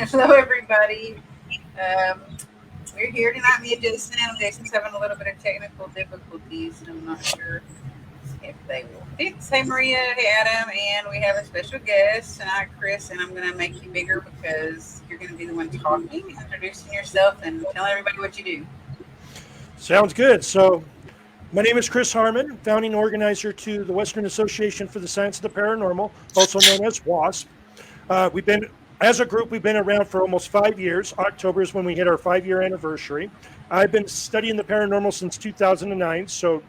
Hello, everybody. Um, we're here tonight, me and Jason. Jason's having a little bit of technical difficulties, and I'm not sure if they will fix. Hey, Maria. Hey, Adam. And we have a special guest tonight, Chris. And I'm going to make you bigger because you're going to be the one talking, introducing yourself, and telling everybody what you do. Sounds good. So, my name is Chris Harmon, founding organizer to the Western Association for the Science of the Paranormal, also known as WASP. We've been, as a group, we've been around for almost 5 years. October is when we hit our 5 year anniversary. I've been studying the paranormal since 2009. So,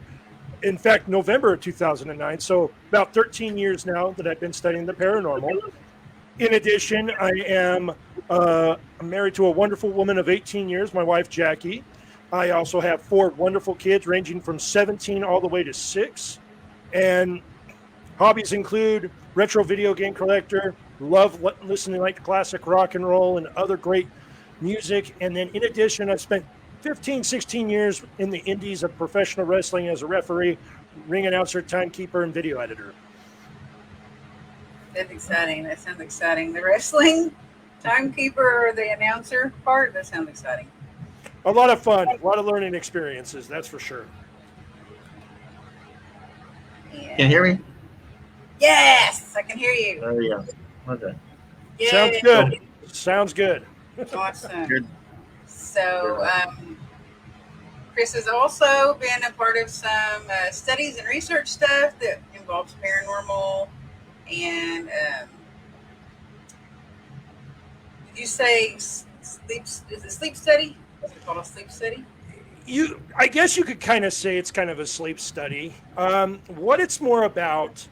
in fact, November of 2009. So, about 13 years now that I've been studying the paranormal. In addition, I am married to a wonderful woman of 18 years, my wife, Jackie. I also have four wonderful kids ranging from 17 all the way to 6. And hobbies include retro video game collector, love listening like classic rock and roll and other great music. And then in addition, I've spent 15, 16 years in the indies of professional wrestling as a referee, ring announcer, timekeeper, and video editor. That's exciting. That sounds exciting. The wrestling timekeeper or the announcer part, that sounds exciting. A lot of fun, a lot of learning experiences, that's for sure. Yeah. Can you hear me? Yes, I can hear you. There you go. Okay. Yay. Sounds good. Sounds good. Awesome. Good. So, Chris has also been a part of some studies and research stuff that involves paranormal and did you say sleep? Is it sleep study? Is it called a sleep study? I guess you could kind of say it's kind of a sleep study. What it's more about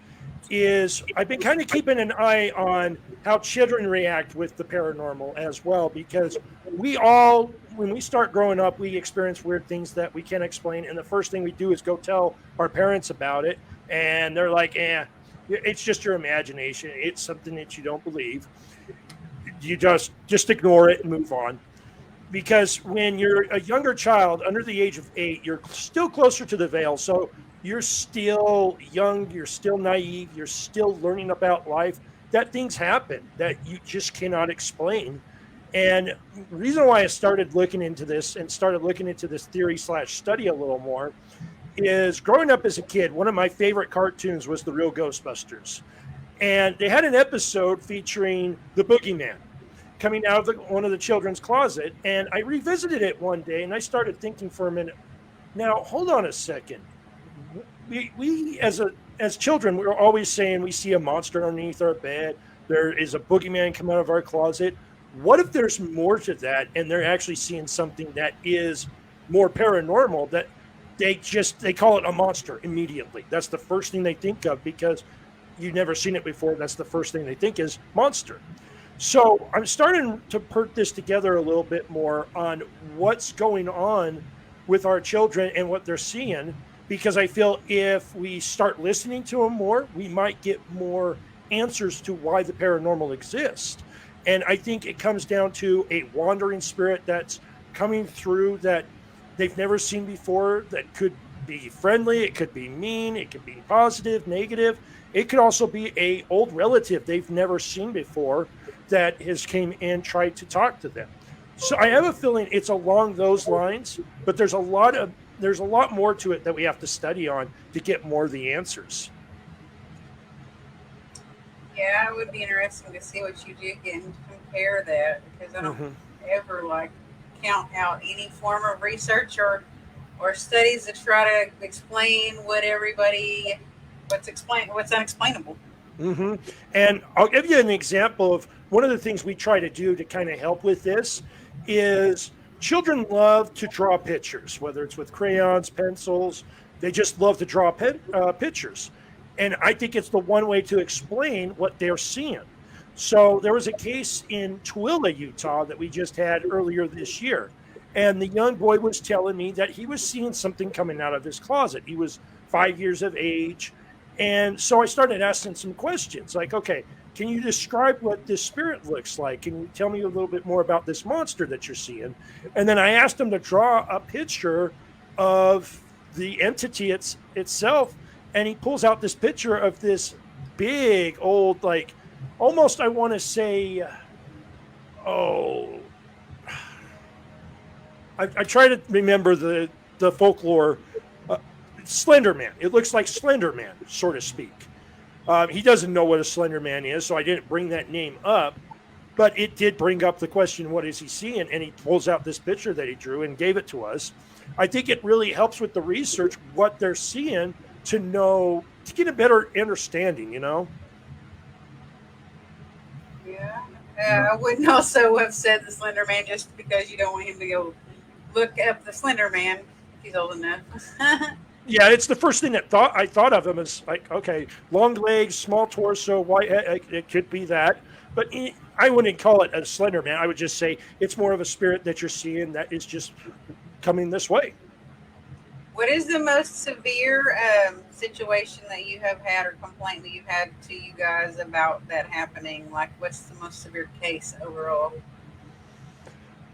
is I've been kind of keeping an eye on how children react with the paranormal as well, because we all, when we start growing up, we experience weird things that we can't explain. And the first thing we do is go tell our parents about it. And they're like, it's just your imagination. It's something that you don't believe. You just ignore it and move on. Because when you're a younger child under the age of 8, you're still closer to the veil. So you're still young, you're still naive, you're still learning about life. That things happen that you just cannot explain. And the reason why I started looking into this and started looking into this theory/study a little more is growing up as a kid, one of my favorite cartoons was The Real Ghostbusters. And they had an episode featuring the boogeyman coming out of one of the children's closet. And I revisited it one day and I started thinking for a minute, now, hold on a second. We as children, we're always saying we see a monster underneath our bed. There is a boogeyman come out of our closet. What if there's more to that and they're actually seeing something that is more paranormal, that they call it a monster immediately? That's the first thing they think of because you've never seen it before. That's the first thing they think is monster. So I'm starting to put this together a little bit more on what's going on with our children and what they're seeing, because I feel if we start listening to them more, we might get more answers to why the paranormal exists. And I think it comes down to a wandering spirit that's coming through that they've never seen before, that could be friendly, it could be mean, it could be positive, negative. It could also be a old relative they've never seen before that has came and tried to talk to them. So I have a feeling it's along those lines, but there's a lot more to it that we have to study on to get more of the answers. Yeah, it would be interesting to see what you did and compare that, because I don't ever count out any form of research or studies to try to explain what's unexplainable. Mm-hmm. And I'll give you an example of one of the things we try to do to kind of help with this is children love to draw pictures, whether it's with crayons, pencils. They just love to draw pictures. And I think it's the one way to explain what they're seeing. So there was a case in Tooele, Utah that we just had earlier this year. And the young boy was telling me that he was seeing something coming out of his closet. He was 5 years of age. And so I started asking some questions like, okay, can you describe what this spirit looks like? Can you tell me a little bit more about this monster that you're seeing? And then I asked him to draw a picture of the entity itself. And he pulls out this picture of this big old, almost I want to say oh, I try to remember the folklore. Uh, Slender Man. It looks like Slender Man, so to speak. He doesn't know what a Slender Man is, so I didn't bring that name up. But it did bring up the question, what is he seeing? And he pulls out this picture that he drew and gave it to us. I think it really helps with the research, what they're seeing, to know, to get a better understanding, you know? Yeah. I wouldn't also have said the Slender Man just because you don't want him to go look up the Slender Man if he's old enough. Yeah, it's the first thing that I thought of him as like, okay, long legs, small torso, white head, it could be that. But I wouldn't call it a Slender Man. I would just say it's more of a spirit that you're seeing that is just coming this way. What is the most severe situation that you have had or complaint that you've had to you guys about that happening? Like, what's the most severe case overall?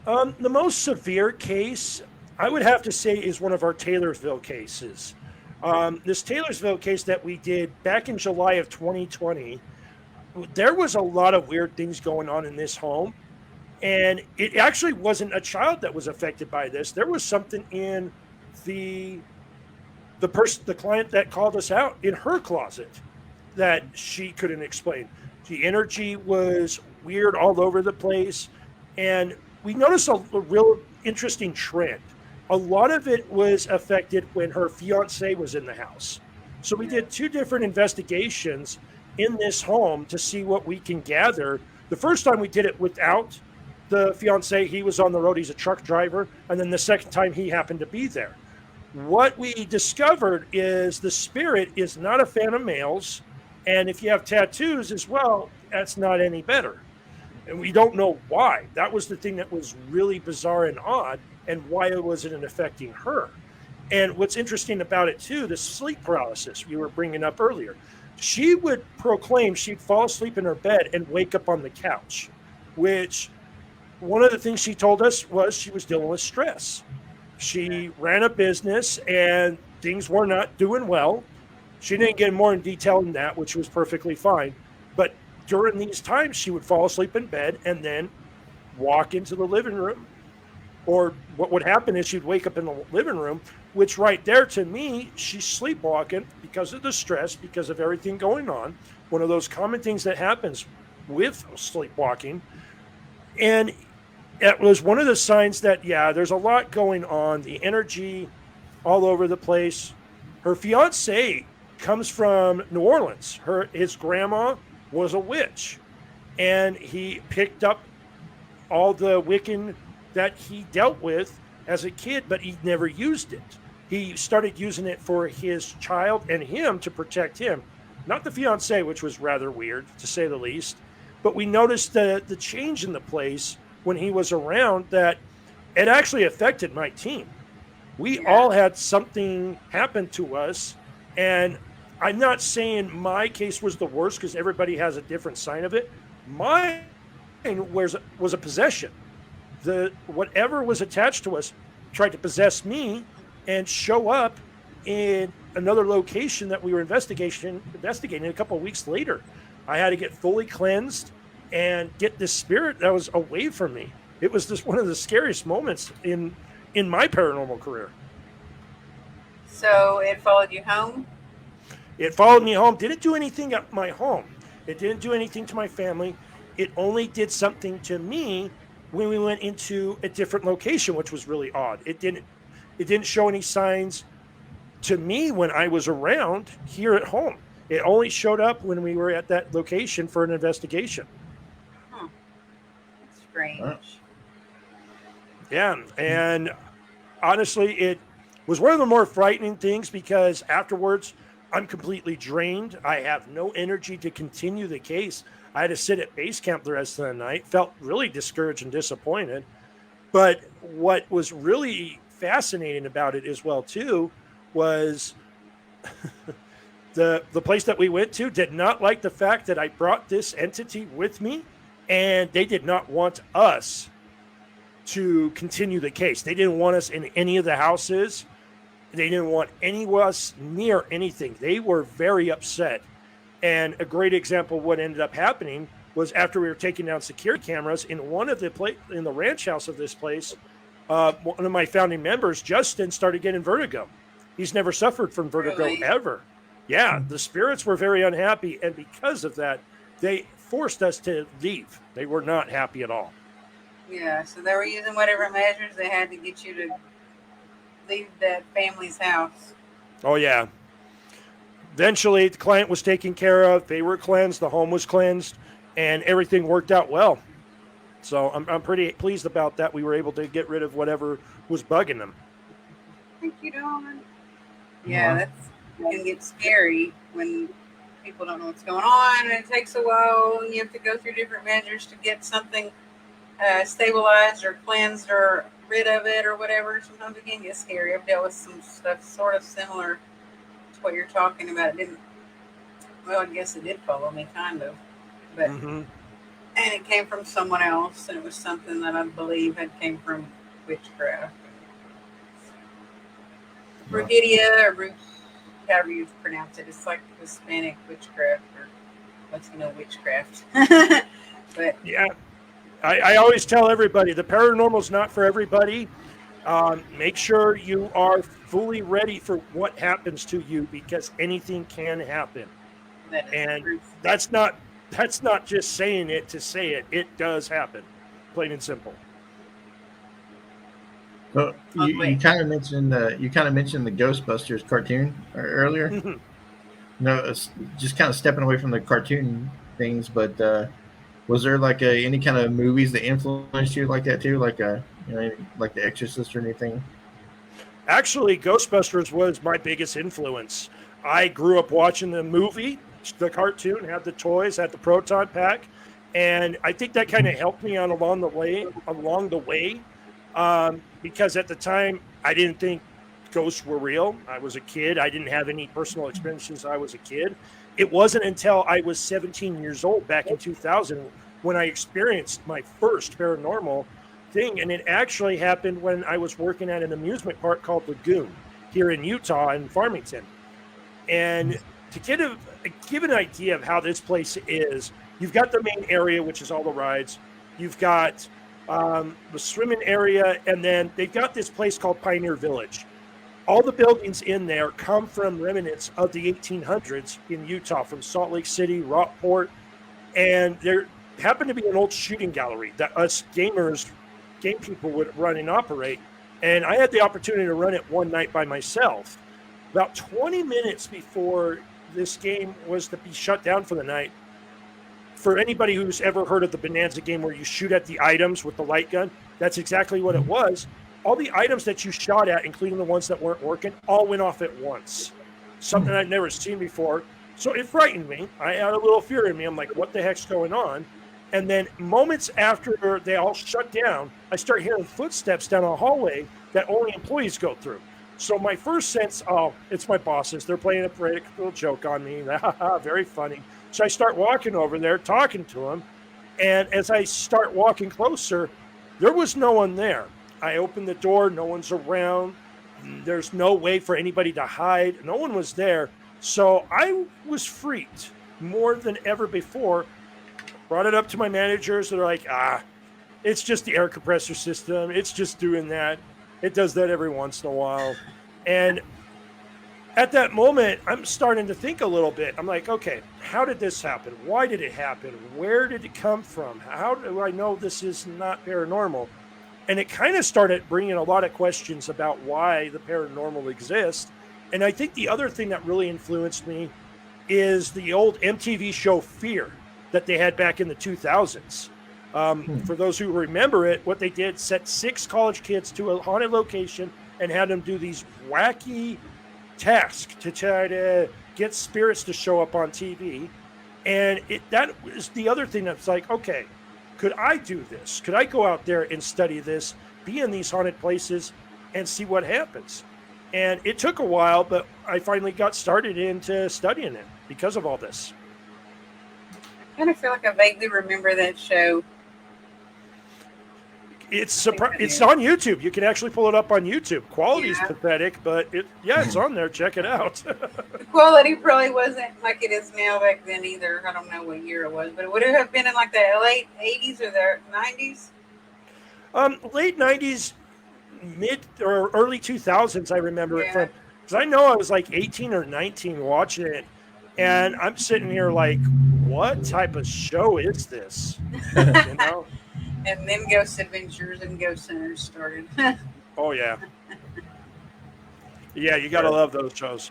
The most severe case, I would have to say, is one of our Taylorsville cases. This Taylorsville case that we did back in July of 2020, there was a lot of weird things going on in this home. And it actually wasn't a child that was affected by this. There was something in the the client that called us out, in her closet, that she couldn't explain. The energy was weird all over the place, and we noticed a real interesting trend. A lot of it was affected when her fiance was in the house. So we did two different investigations in this home to see what we can gather. The first time we did it without the fiance, he was on the road, he's a truck driver, and then the second time he happened to be there. What we discovered is the spirit is not a fan of males, and if you have tattoos as well, that's not any better. And we don't know why. That was the thing that was really bizarre and odd, and why it wasn't affecting her. And what's interesting about it too, the sleep paralysis you were bringing up earlier. She would proclaim she'd fall asleep in her bed and wake up on the couch, which one of the things she told us was she was dealing with stress. She ran a business and things were not doing well. She didn't get more in detail than that, which was perfectly fine. But during these times, she would fall asleep in bed and then walk into the living room. Or what would happen is she'd wake up in the living room, which right there to me, she's sleepwalking because of the stress, because of everything going on. One of those common things that happens with sleepwalking. And it was one of the signs that, yeah, there's a lot going on, the energy all over the place. Her fiance comes from New Orleans. His grandma was a witch, and he picked up all the Wiccan that he dealt with as a kid, but he never used it. He started using it for his child and him to protect him, not the fiance, which was rather weird to say the least. But we noticed the change in the place when he was around, that it actually affected my team. We all had something happen to us, and I'm not saying my case was the worst because everybody has a different sign of it. Mine was a possession. The whatever was attached to us tried to possess me and show up in another location that we were investigating a couple of weeks later. I had to get fully cleansed and get this spirit that was away from me. It was just one of the scariest moments in my paranormal career. So it followed you home? It followed me home. Didn't do anything at my home. It didn't do anything to my family. It only did something to me when we went into a different location, which was really odd. It didn't show any signs to me when I was around here at home. It only showed up when we were at that location for an investigation. Huh. That's strange. Yeah, and honestly, it was one of the more frightening things because afterwards, I'm completely drained. I have no energy to continue the case. I had to sit at base camp the rest of the night, felt really discouraged and disappointed. But what was really fascinating about it as well, too, was the place that we went to did not like the fact that I brought this entity with me, and they did not want us to continue the case. They didn't want us in any of the houses. They didn't want any of us near anything. They were very upset. And a great example of what ended up happening was after we were taking down security cameras in one of in the ranch house of this place. One of my founding members, Justin, started getting vertigo. He's never suffered from vertigo Really? ever. Yeah, the spirits were very unhappy, and because of that, they forced us to leave. They were not happy at all. Yeah, so they were using whatever measures they had to get you to leave that family's house. Oh yeah. Eventually, the client was taken care of. They were cleansed. The home was cleansed, and everything worked out well. So I'm pretty pleased about that. We were able to get rid of whatever was bugging them. Thank you, Dawn. Yeah, that's can get scary when people don't know what's going on, and it takes a while, and you have to go through different measures to get something stabilized or cleansed or rid of it or whatever. Sometimes it can get scary. I've dealt with some stuff sort of similar to what you're talking about. It didn't. Well, I guess it did follow me, kind of, but. And it came from someone else, and it was something that I believe had came from witchcraft. Brugidia, or however you pronounce it. It's like Hispanic witchcraft or Latino witchcraft. But yeah, I always tell everybody the paranormal is not for everybody. Make sure you are fully ready for what happens to you, because anything can happen. And that's not just saying it to say it. It does happen, plain and simple. So you kind of mentioned the Ghostbusters cartoon earlier. No, it's just kind of stepping away from the cartoon things, but was there like any kind of movies that influenced you like that too, like like The Exorcist or anything? Actually, Ghostbusters was my biggest influence. I grew up watching the movie, the cartoon, had the toys, had the proton pack, and I think that kind of helped me on along the way. Because at the time I didn't think ghosts were real. I was a kid. I didn't have any personal experiences. I was a kid. It wasn't until I was 17 years old back in 2000 when I experienced my first paranormal thing. And it actually happened when I was working at an amusement park called Lagoon here in Utah in Farmington. And to give an idea of how this place is, you've got the main area, which is all the rides. You've got the swimming area, and then they've got this place called Pioneer Village. All the buildings in there come from remnants of the 1800s in Utah, from Salt Lake City, Rockport, and there happened to be an old shooting gallery that us game people would run and operate, and I had the opportunity to run it one night by myself. About 20 minutes before this game was to be shut down for the night, for anybody who's ever heard of the Bonanza game where you shoot at the items with the light gun, that's exactly what it was. All the items that you shot at, including the ones that weren't working, all went off at once. Something I'd never seen before. So it frightened me. I had a little fear in me. I'm like, what the heck's going on? And then moments after they all shut down, I start hearing footsteps down a hallway that only employees go through. So my first sense, it's my bosses. They're playing a practical joke on me. Very funny. So I start walking over there, talking to them. And as I start walking closer, there was no one there. I opened the door. No one's around. There's no way for anybody to hide. No one was there. So I was freaked more than ever before. Brought it up to my managers. They're like, it's just the air compressor system. It's just doing that. It does that every once in a while. And at that moment, I'm starting to think a little bit. I'm like, okay, how did this happen? Why did it happen? Where did it come from? How do I know this is not paranormal? And it kind of started bringing a lot of questions about why the paranormal exists. And I think the other thing that really influenced me is the old MTV show Fear that they had back in the 2000s. For those who remember it, what they did, set 6 college kids to a haunted location and had them do these wacky tasks to try to get spirits to show up on TV. And that was the other thing that's like, okay, could I do this? Could I go out there and study this, be in these haunted places, and see what happens? And it took a while, but I finally got started into studying it because of all this. I kind of feel like I vaguely remember that show. It's on YouTube. You can actually pull it up on YouTube. Quality's Yeah. pathetic, but it's on there. Check it out. The quality probably wasn't like it is now back then either. I don't know what year it was, but would it have been in like the late 80s or the 90s? Late '90s, mid or early 2000s. I remember it Yeah. from because I know I was like 18 or 19 watching it, and I'm sitting here like, what type of show is this? You know? And then Ghost Adventures and Ghost Hunters started. Oh yeah, yeah. You gotta love those shows.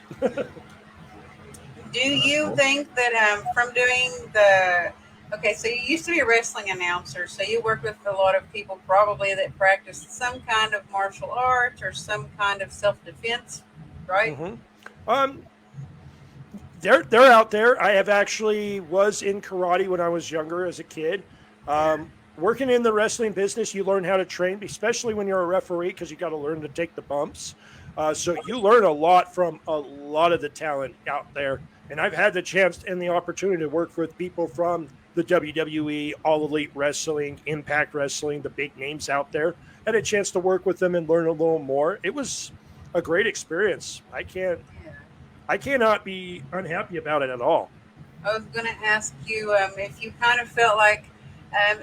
Do you think that from doing the okay, so you used to be a wrestling announcer, so you worked with a lot of people probably that practiced some kind of martial arts or some kind of self defense, right? hmm Um, they're out there. I have actually was in karate when I was younger as a kid. Working in the wrestling business, you learn how to train, especially when you're a referee, because you got to learn to take the bumps. So you learn a lot from a lot of the talent out there. And I've had the chance and the opportunity to work with people from the WWE, All Elite Wrestling, Impact Wrestling, the big names out there. Had a chance to work with them and learn a little more. It was a great experience. Yeah. I cannot be unhappy about it at all. I was going to ask you if you kind of felt like um,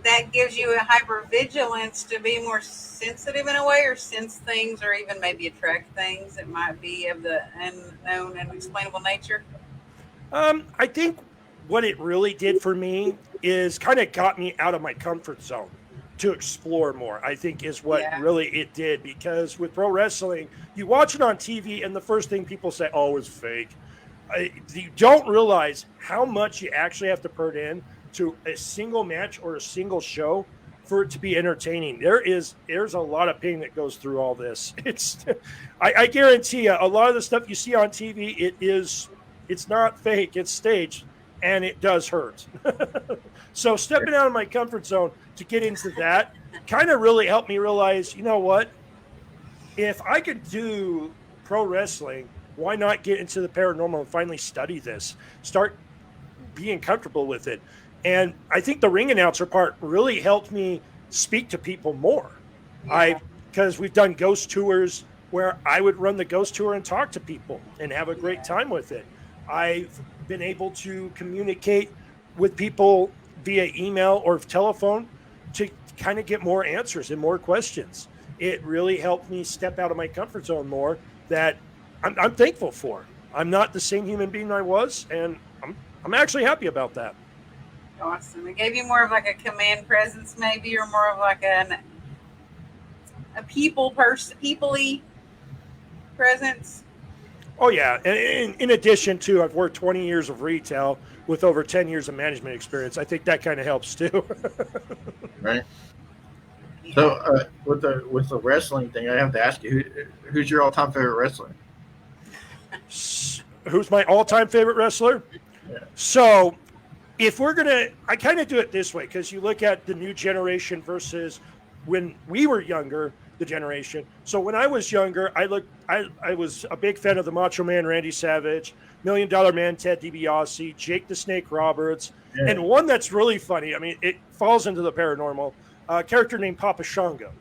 that gives you a hypervigilance to be more sensitive in a way, or sense things, or even maybe attract things that might be of the unknown and unexplainable nature. I think what it really did for me is kind of got me out of my comfort zone to explore more. I think is what Yeah. really it did, because with pro wrestling, you watch it on TV and the first thing people say, "Oh, it's fake." You don't realize how much you actually have to put in to a single match or a single show for it to be entertaining. There's a lot of pain that goes through all this. I guarantee you, a lot of the stuff you see on TV, it's not fake, it's staged, and it does hurt. So stepping out of my comfort zone to get into that kind of really helped me realize, you know what? If I could do pro wrestling, why not get into the paranormal and finally study this? Start being comfortable with it. And I think the ring announcer part really helped me speak to people more. Yeah. Because we've done ghost tours where I would run the ghost tour and talk to people and have a great time with it. I've been able to communicate with people via email or telephone to kind of get more answers and more questions. It really helped me step out of my comfort zone more, that I'm thankful for. I'm not the same human being I was, and I'm actually happy about that. Awesome. It gave you more of like a command presence, maybe, or more of like a peoply presence. Oh yeah, and in addition to, I've worked 20 years of retail with over 10 years of management experience. I think that kind of helps too. Right. So with the wrestling thing, I have to ask you, who's your all time favorite wrestler? Who's my all-time favorite wrestler? Yeah. So if we're gonna, I kind of do it this way, because you look at the new generation versus when we were younger, the generation. So when I was younger, I was a big fan of the Macho Man Randy Savage, Million Dollar Man Ted DiBiase, Jake the Snake Roberts, Yeah. and one that's really funny. I mean, it falls into the paranormal. A character named Papa Shango.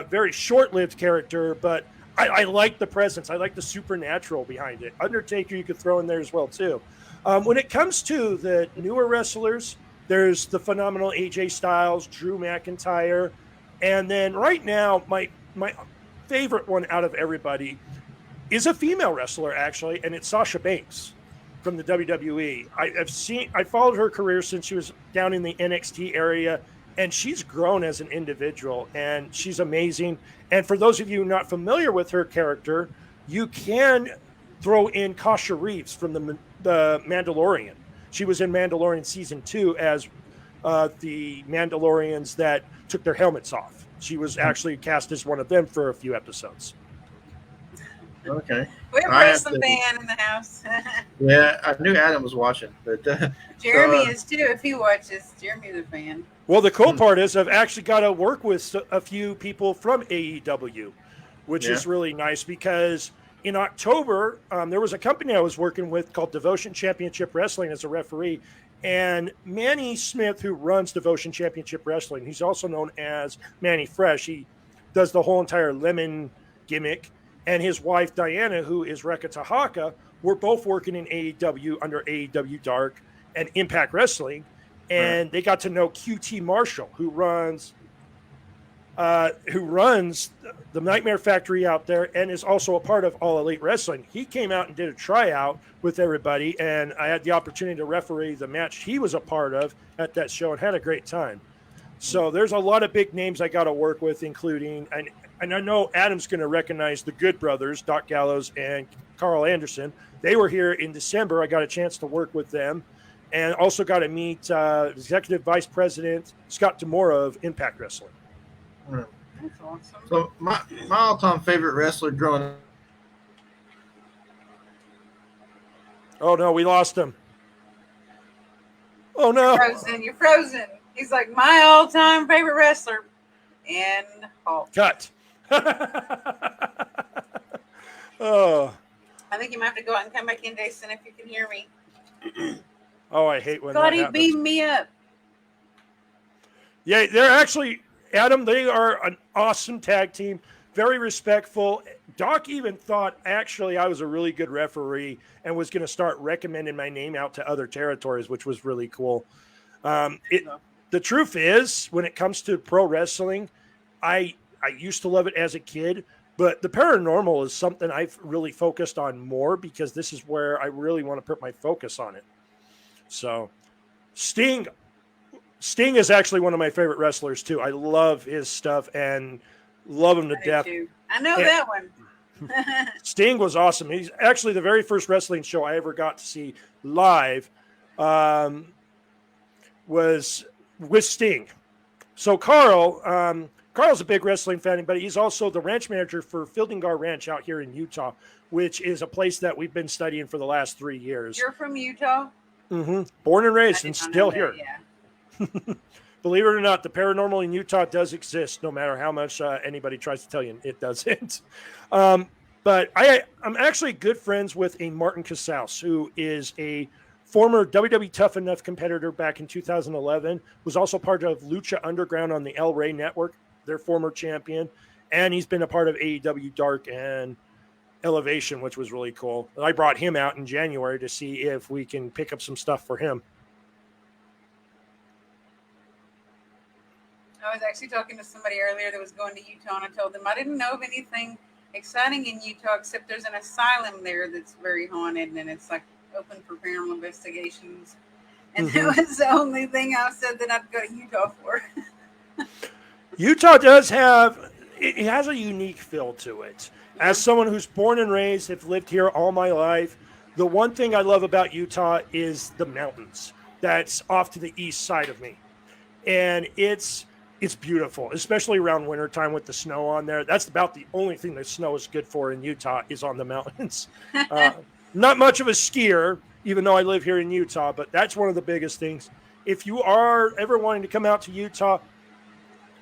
Very short-lived character, but I like the presence. I like the supernatural behind it. Undertaker you could throw in there as well too. When it comes to the newer wrestlers, there's the phenomenal AJ Styles, Drew McIntyre, and then right now my favorite one out of everybody is a female wrestler actually, and it's Sasha Banks from the WWE. I followed her career since she was down in the NXT area, and she's grown as an individual, and she's amazing. And for those of you not familiar with her character, you can throw in Kasha Reeves from the Mandalorian. She was in Mandalorian season 2 as the Mandalorians that took their helmets off. She was actually cast as one of them for a few episodes. Okay. We have a I have wrestling to- fan in the house. Yeah, I knew Adam was watching, but Jeremy So, is too. If he watches, Jeremy's a fan. Well, the cool part is I've actually got to work with a few people from AEW, which is really nice, because in October, there was a company I was working with called Devotion Championship Wrestling as a referee, And Manny Smith, who runs Devotion Championship Wrestling, he's also known as Manny Fresh. He does the whole entire lemon gimmick. And his wife, Diana, who is Reka Tahaka, were both working in AEW under AEW Dark and Impact Wrestling. Right. And they got to know QT Marshall, who runs the Nightmare Factory out there and is also a part of All Elite Wrestling. He came out and did a tryout with everybody, and I had the opportunity to referee the match he was a part of at that show and had a great time. So there's a lot of big names I got to work with, including, and I know Adam's going to recognize the Good Brothers, Doc Gallows and Carl Anderson. They were here in December. I got a chance to work with them, and also got to meet Executive Vice President Scott Demora of Impact Wrestling. Right. That's awesome. So my all-time favorite wrestler growing up. Oh no, we lost him. Oh no. Frozen. You're frozen. He's like my all-time favorite wrestler. And halt. Cut. Oh. I think you might have to go out and come back in, Jason, if you can hear me. Oh, I hate when God, that he happens. beamed me up. Yeah, they're actually, Adam, they are an awesome tag team. Very respectful. Doc even thought, actually, I was a really good referee and was going to start recommending my name out to other territories, which was really cool. The truth is, when it comes to pro wrestling, I used to love it as a kid, but the paranormal is something I've really focused on more because this is where I really want to put my focus on it. So, Sting is actually one of my favorite wrestlers too. I love his stuff and love him to death. I know that one. Sting was awesome. He's actually the very first wrestling show I ever got to see live was with Sting. So Carl's a big wrestling fan, but he's also the ranch manager for Fieldingar Ranch out here in Utah, which is a place that we've been studying for the last 3 years. You're from Utah? Mm-hmm. Born and raised and still here. Yeah. Believe it or not, the paranormal in Utah does exist, no matter how much anybody tries to tell you it doesn't. But I'm actually good friends with a Martin Casals, who is a former WWE Tough Enough competitor back in 2011, was also part of Lucha Underground on the El Rey Network, their former champion, and he's been a part of AEW Dark and Elevation, which was really cool. I brought him out in January to see if we can pick up some stuff for him. I was actually talking to somebody earlier that was going to Utah, and I told them I didn't know of anything exciting in Utah except there's an asylum there that's very haunted, and it's like open for paranormal investigations. And that was the only thing I said that I'd go to Utah for. Utah does have, it has a unique feel to it. As someone who's born and raised, have lived here all my life, the one thing I love about Utah is the mountains. That's off to the east side of me. And it's beautiful, especially around wintertime with the snow on there. That's about the only thing that snow is good for in Utah is on the mountains. Not much of a skier, even though I live here in Utah, but that's one of the biggest things. If you are ever wanting to come out to Utah,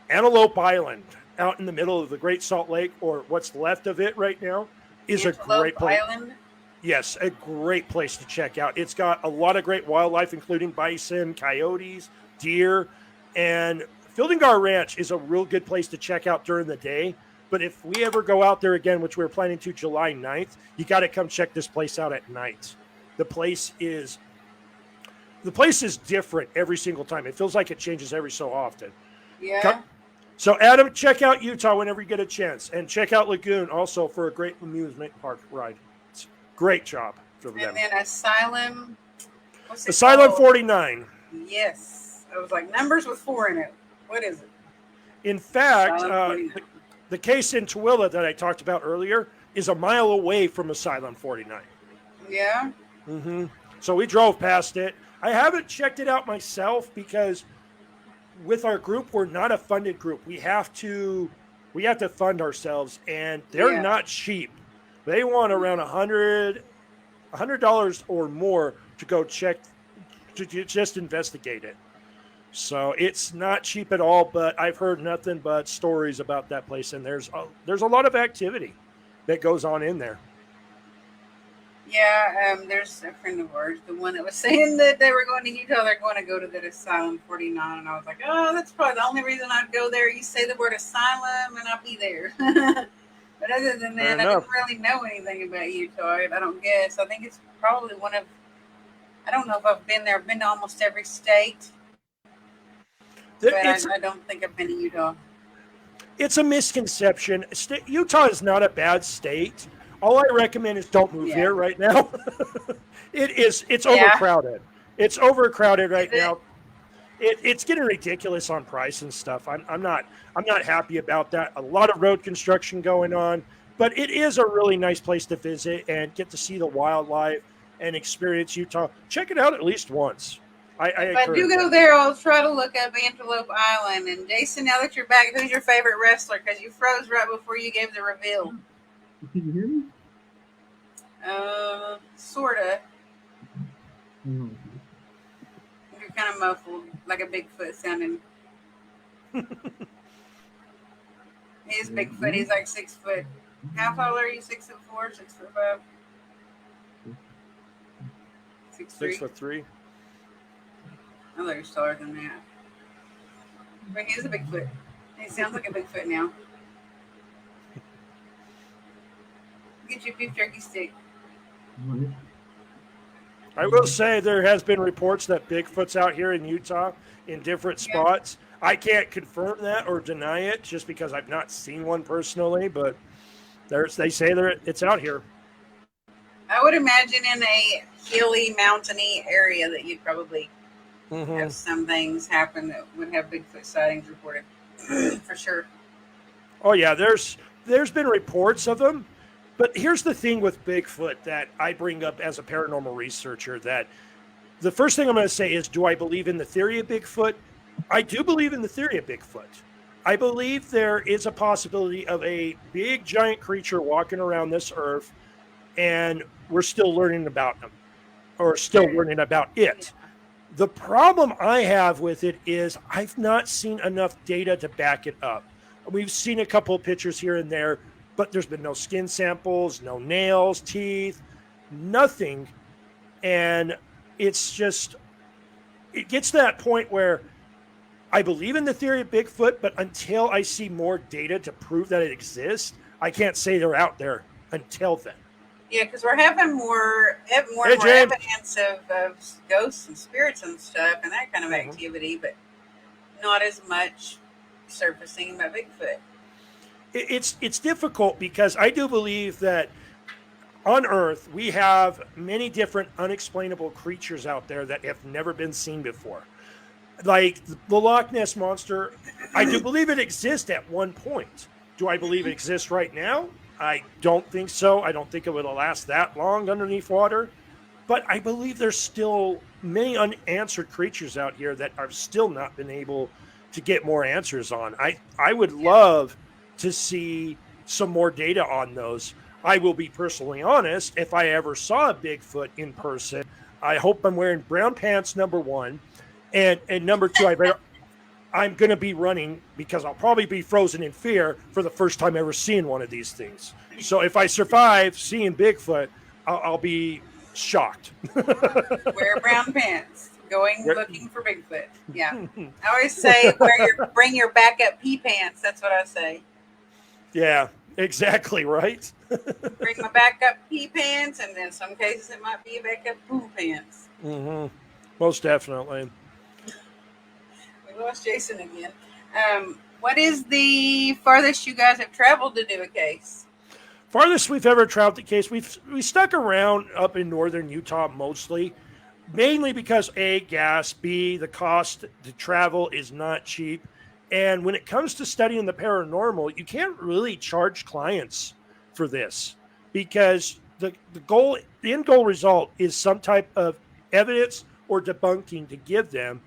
Antelope Island, out in the middle of the Great Salt Lake, or what's left of it right now, is Antelope a great place. Island? Yes, a great place to check out. It's got a lot of great wildlife, including bison, coyotes, deer, and Fieldingar Ranch is a real good place to check out during the day. But if we ever go out there again, which we're planning to July 9th, you got to come check this place out at night. The place is different every single time. It feels like it changes every so often. Yeah. So, Adam, check out Utah whenever you get a chance. And check out Lagoon also for a great amusement park ride. It's a great job for them. And then Asylum. What's it Asylum called? 49. Yes. I was like, numbers with 4 in it. What is it? In fact, Asylum 49. the case in Tooele that I talked about earlier is a mile away from Asylum 49. Yeah. Mm-hmm. So we drove past it. I haven't checked it out myself because with our group, we're not a funded group. We have to fund ourselves, and they're not cheap. They want around $100 or more to go check, to just investigate it. So it's not cheap at all, but I've heard nothing but stories about that place, and there's a lot of activity that goes on in there. Yeah, there's a friend of ours, the one that was saying that they were going to Utah. They're going to go to that Asylum 49, and I was like, oh, that's probably the only reason I'd go there. You say the word asylum, and I'll be there. But other than Fair that, I didn't enough. really know anything about Utah. I don't guess. I think it's probably one of. I don't know if I've been there. I've been to almost every state, but It's I don't think I've been to Utah. it's a misconception. Utah is not a bad state. All I recommend is don't move Yeah. here right now. It's Yeah. overcrowded. It's overcrowded Is right it? now. It's getting ridiculous on price and stuff. I'm not happy about that. A lot of road construction going on, but it is a really nice place to visit and get to see the wildlife and experience Utah. Check it out at least once. I If I do encourage it. go there, I'll try to look up Antelope Island. And Jason, now that you're back, who's your favorite wrestler? Because you froze right before you gave the reveal. Can you hear me? Sorta. Mhm. You're kind of muffled, like a Bigfoot sounding. He's Bigfoot. He's like 6 foot. How tall are you? 6'4", 6'5", 6'3". 6'3". I thought he was taller than that. But he is a Bigfoot. He sounds like a Bigfoot now. Get your beef jerky stick. Right. I will say there has been reports that Bigfoot's out here in Utah in different Yeah. spots. I can't confirm that or deny it just because I've not seen one personally, but they say it's out here. I would imagine in a hilly, mountainy area that you'd probably Hmm. have some things happen that would have Bigfoot sightings reported. For sure. Oh yeah, there's been reports of them, but here's the thing with Bigfoot that I bring up as a paranormal researcher that the first thing I'm going to say is, do I believe in the theory of Bigfoot? I do believe in the theory of Bigfoot. I believe there is a possibility of a big giant creature walking around this earth, and we're still learning about them or still learning about Yeah. it. The problem I have with it is I've not seen enough data to back it up. We've seen a couple of pictures here and there, but there's been no skin samples, no nails, teeth, nothing. And it's just, it gets to that point where I believe in the theory of Bigfoot, but until I see more data to prove that it exists, I can't say they're out there until then. Yeah, because we're having more Hey, and more James. evidence of ghosts and spirits and stuff and that kind of Mhm. activity, but not as much surfacing about Bigfoot. It's difficult because I do believe that on Earth we have many different unexplainable creatures out there that have never been seen before. Like the Loch Ness monster, I do believe it exists at one point. Do I believe it exists right now? I don't think so. I don't think it would last that long underneath water. But I believe there's still many unanswered creatures out here that are still not been able to get more answers on. I would Yeah. love to see some more data on those. I will be personally honest. If I ever saw a Bigfoot in person, I hope I'm wearing brown pants. Number one, and number two, I'm going to be running because I'll probably be frozen in fear for the first time ever seeing one of these things. So if I survive seeing Bigfoot, I'll be shocked. Wear brown pants, going looking for Bigfoot. Yeah. I always say bring your backup pee pants. That's what I say. Yeah, exactly right. Bring my backup pee pants, and in some cases it might be a backup poo pants. Hmm. Most definitely. We lost Jason again. What is the farthest you guys have traveled to do a case? Farthest we've ever traveled the case, we stuck around up in northern Utah mostly, mainly because A, gas, B, the cost to travel is not cheap. And when it comes to studying the paranormal, you can't really charge clients for this because the end goal result is some type of evidence or debunking to give them.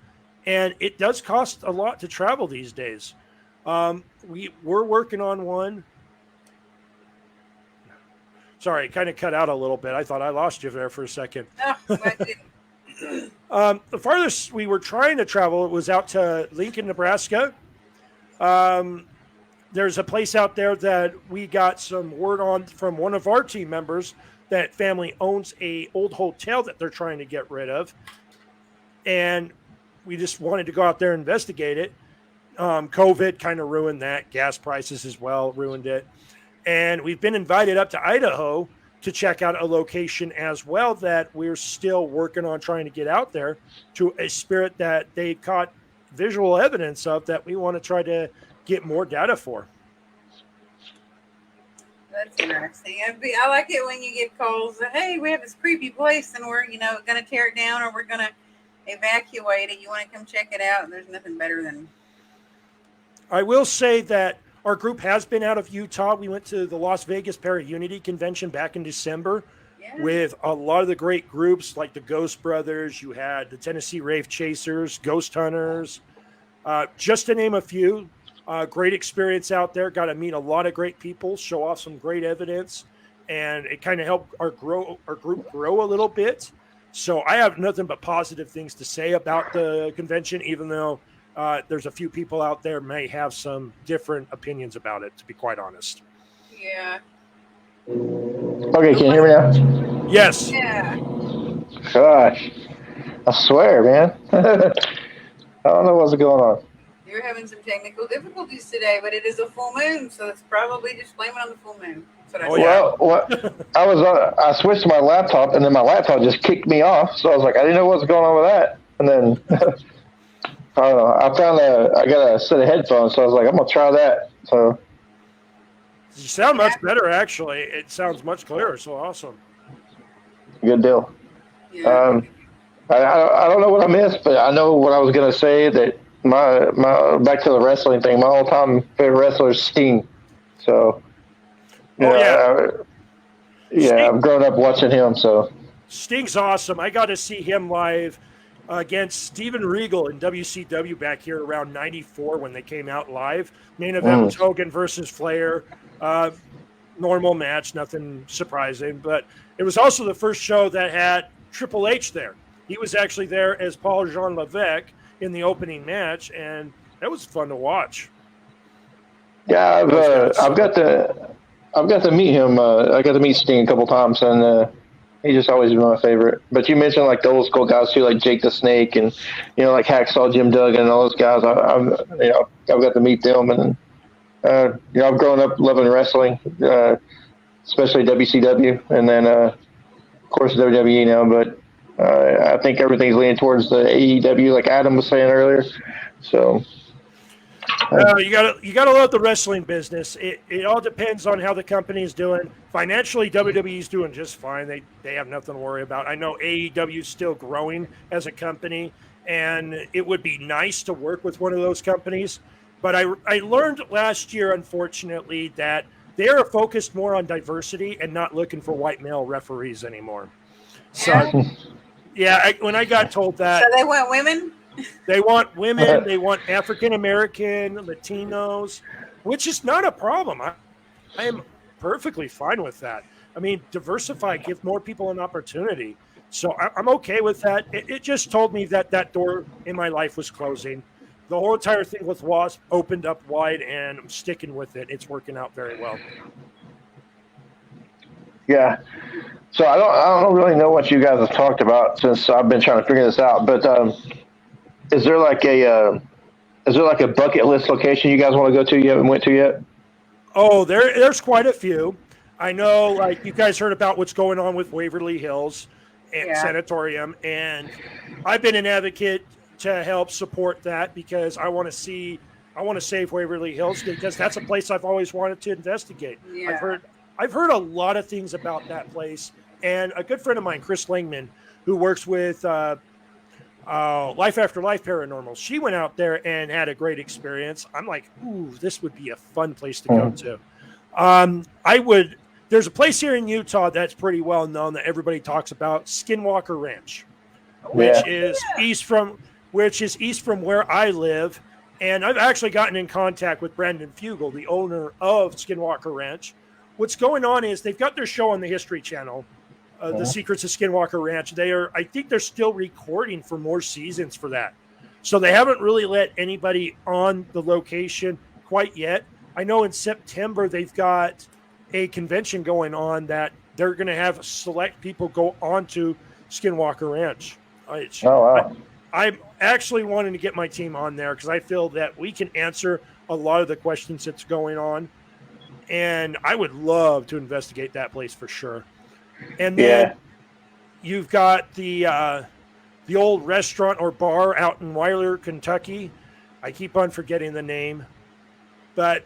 And it does cost a lot to travel these days. We're working on one. Sorry, kind of cut out a little bit. I thought I lost you there for a second. Oh, I didn't. The farthest we were trying to travel was out to Lincoln, Nebraska. There's a place out there that we got some word on from one of our team members that family owns a old hotel that they're trying to get rid of, and we just wanted to go out there and investigate it. COVID kind of ruined that. Gas prices as well ruined it. And we've been invited up to Idaho to check out a location as well that we're still working on trying to get out there, to a spirit that they caught visual evidence of that we want to try to get more data for. That's interesting. I like it when you get calls that, hey, we have this creepy place and we're, going to tear it down or we're going to evacuate it. You want to come check it out? And there's nothing better than. I will say that our group has been out of Utah. We went to the Las Vegas Para-Unity Convention back in December with a lot of the great groups like the Ghost Brothers. You had the Tennessee Rave Chasers, Ghost Hunters, just to name a few. Great experience out there. Got to meet a lot of great people, show off some great evidence, and it kind of helped our group grow a little bit. So I have nothing but positive things to say about the convention, even though there's a few people out there may have some different opinions about it, to be quite honest. Yeah. Okay, can you hear me now? Yes. Yeah. Gosh, I swear, man. I don't know what's going on. You're having some technical difficulties today, but it is a full moon, so it's probably just blaming on the full moon. That's what I said. Well, I switched to my laptop, and then my laptop just kicked me off. So I was like, I didn't know what was going on with that. And then I don't know. I got a set of headphones, so I was like, I'm gonna try that. So you sound much better, actually. It sounds much clearer. So awesome. Good deal. Yeah. I don't know what I missed, but I know what I was gonna say. That my back to the wrestling thing. My all-time favorite wrestler is Sting. So I've grown up watching him. So Sting's awesome. I got to see him live against Steven Regal in WCW back here around '94 when they came out live. Main event was Hogan versus Flair. Normal match, nothing surprising. But it was also the first show that had Triple H there. He was actually there as Paul Jean Levesque in the opening match, and that was fun to watch. Yeah, I've got to meet him. I got to meet Sting a couple times, and he's just always been my favorite. But you mentioned like the old school guys too, like Jake the Snake, and like Hacksaw Jim Duggan and all those guys. I've got to meet them, and I've grown up loving wrestling, especially WCW, and then of course WWE now. But I think everything's leaning towards the AEW, like Adam was saying earlier. So. You gotta love the wrestling business. It all depends on how the company is doing. Financially, WWE's doing just fine. They have nothing to worry about. I know AEW is still growing as a company, and it would be nice to work with one of those companies. But I learned last year, unfortunately, that they are focused more on diversity and not looking for white male referees anymore. So, when I got told that, so they want women. They want women, they want African American, Latinos, which is not a problem. I am perfectly fine with that. I mean, diversify, give more people an opportunity. So I'm okay with that. It just told me that door in my life was closing. The whole entire thing with WASP opened up wide, and I'm sticking with it. It's working out very well. Yeah. So I don't really know what you guys have talked about since I've been trying to figure this out, but is there like a bucket list location you guys want to go to you haven't went to yet? Oh, there's quite a few. I know, like, you guys heard about what's going on with Waverly Hills and Sanatorium, and I've been an advocate to help support that because I want to save Waverly Hills because that's a place I've always wanted to investigate. Yeah. I've heard a lot of things about that place, and a good friend of mine, Chris Langman, who works with Life After Life Paranormal, she went out there and had a great experience. I'm like, ooh, this would be a fun place to go to. There's a place here in Utah that's pretty well known that everybody talks about, Skinwalker Ranch, which is east from where I live. And I've actually gotten in contact with Brandon Fugel, the owner of Skinwalker Ranch. What's going on is they've got their show on the History Channel, The Secrets of Skinwalker Ranch. I think they're still recording for more seasons for that. So they haven't really let anybody on the location quite yet. I know in September they've got a convention going on that they're going to have select people go onto Skinwalker Ranch. Oh, wow. I'm actually wanting to get my team on there because I feel that we can answer a lot of the questions that's going on. And I would love to investigate that place for sure. And then Yeah. you've got the old restaurant or bar out in Weiler, Kentucky. I keep on forgetting the name, but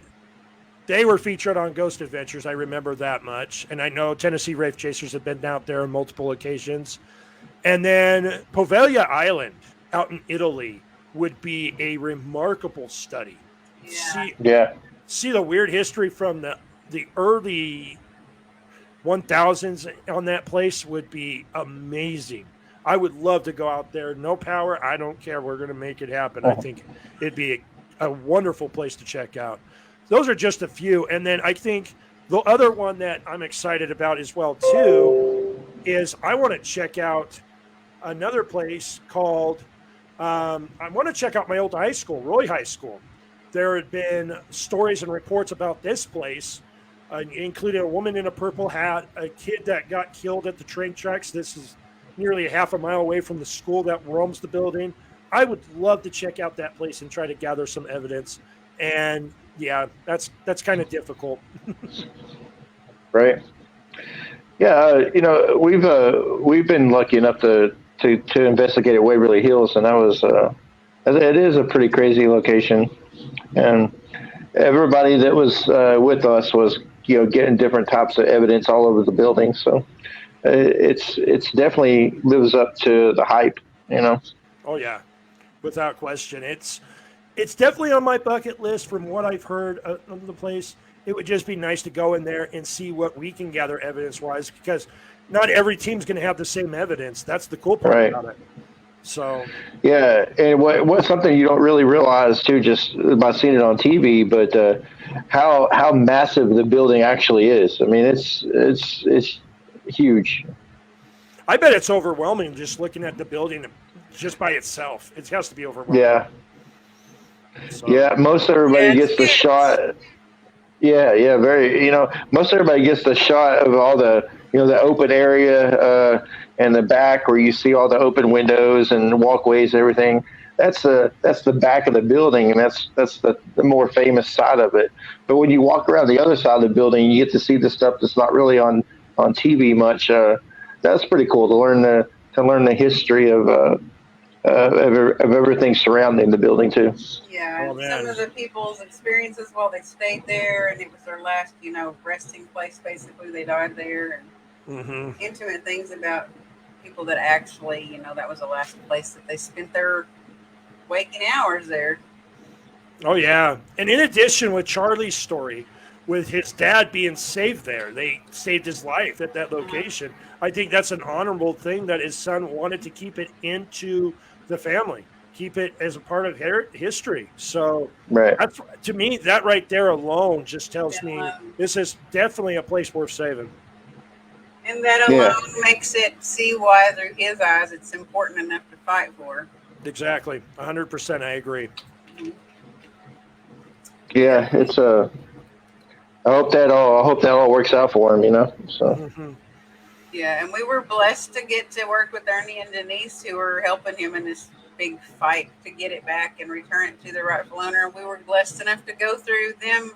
they were featured on Ghost Adventures. I remember that much. And I know Tennessee Wraith Chasers have been out there on multiple occasions. And then Poveglia Island out in Italy would be a remarkable study. Yeah. See the weird history from the early 1000s on that place would be amazing. I would love to go out there. No power, I don't care. We're going to make it happen. I think it'd be a wonderful place to check out. Those are just a few. And then I think the other one that I'm excited about as well, too, is I want to check out another place called, I want to check out my old high school, Roy High School. There had been stories and reports about this place, including a woman in a purple hat, a kid that got killed at the train tracks. This is nearly a half a mile away from the school that roams the building. I would love to check out that place and try to gather some evidence. And yeah, that's kind of difficult. Right. Yeah, we've been lucky enough to investigate at Waverly Hills, and that was it is a pretty crazy location, and everybody that was with us was getting different types of evidence all over the building. So it's definitely lives up to the hype. Oh yeah, without question. It's definitely on my bucket list from what I've heard of the place. It would just be nice to go in there and see what we can gather evidence-wise, because not every team's going to have the same evidence. That's the cool part about it. So yeah, and what's something you don't really realize too, just by seeing it on TV, but how massive the building actually is. I mean, it's huge. I bet it's overwhelming just looking at the building just by itself. It has to be overwhelming. Yeah. So. Yeah, most everybody gets the shot. Yeah, very. Most everybody gets the shot of all the the open area and the back where you see all the open windows and walkways and everything. That's the back of the building, and that's the more famous side of it. But when you walk around the other side of the building, you get to see the stuff that's not really on TV much. That's pretty cool to learn the history of everything surrounding the building too. Yeah, some of the people's experiences while they stayed there, and it was their last, resting place. Basically, they died there, and intimate things about people that actually, that was the last place that they spent their waking hours there. Oh yeah, and in addition, with Charlie's story, with his dad being saved there, they saved his life at that location. I think that's an honorable thing that his son wanted to keep it into the family, keep it as a part of history. So that's, to me, that right there alone just tells me this is definitely a place worth saving. And that alone makes it see why, through his eyes, it's important enough to fight for. Exactly. 100%. I agree. Yeah, it's I hope that all works out for him, so. Yeah, and we were blessed to get to work with Ernie and Denise, who were helping him in this big fight to get it back and return it to the rightful owner. And we were blessed enough to go through them.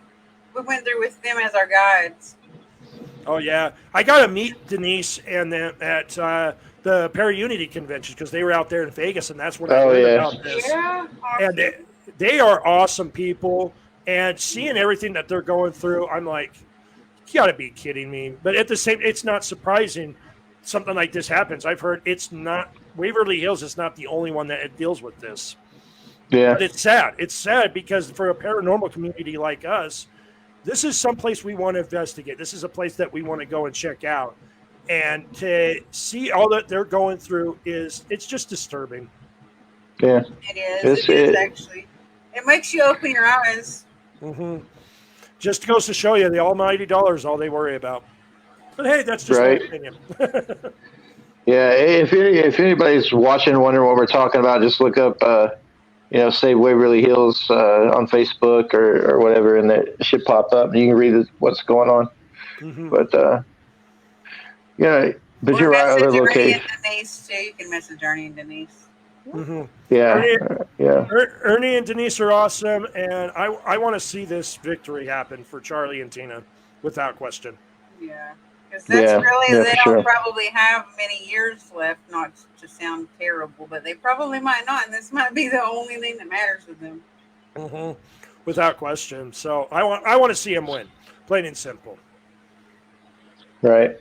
We went through with them as our guides. Oh, yeah. I got to meet Denise and them at the Para-Unity convention, because they were out there in Vegas, and that's when I learned about this. Yeah, awesome. And they are awesome people. And seeing everything that they're going through, I'm like, you got to be kidding me. But at the same, it's not surprising something like this happens. I've heard it's not, Waverly Hills is not the only one that deals with this. Yeah. But it's sad. It's sad because for a paranormal community like us, this is someplace we want to investigate. This is a place that we want to go and check out. And to see all that they're going through it's just disturbing. Yeah. It is actually. It makes you open your eyes. Mm-hmm. Just goes to show you the almighty dollar is all they worry about. But hey, that's just my opinion. Yeah, if anybody's watching, wondering what we're talking about, just look up, say Waverly Hills on Facebook or whatever, and it should pop up, and you can read what's going on. Mm-hmm. But Yeah, but Or you're right. Other message Ernie and locations. Denise too. You can message Ernie and Denise. Mm-hmm. Yeah, yeah. Ernie and Denise are awesome, and I want to see this victory happen for Charlie and Tina, without question. Yeah, because that's Yeah, really yeah, they for don't sure. probably have many years left. Not to sound terrible, but they probably might not, and this might be the only thing that matters with them. Mm-hmm. Without question. So I want to see him win, plain and simple. Right.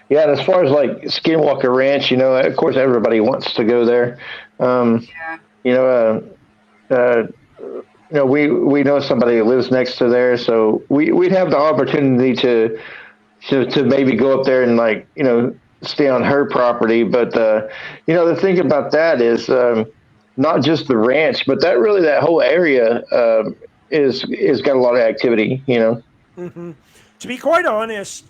Yeah, and as far as like Skinwalker Ranch, of course everybody wants to go there. Um, Yeah. you know, we know somebody who lives next to there, so we'd have the opportunity to maybe go up there and like stay on her property. But the thing about that is not just the ranch, but that whole area is got a lot of activity. Mm-hmm. To be quite honest,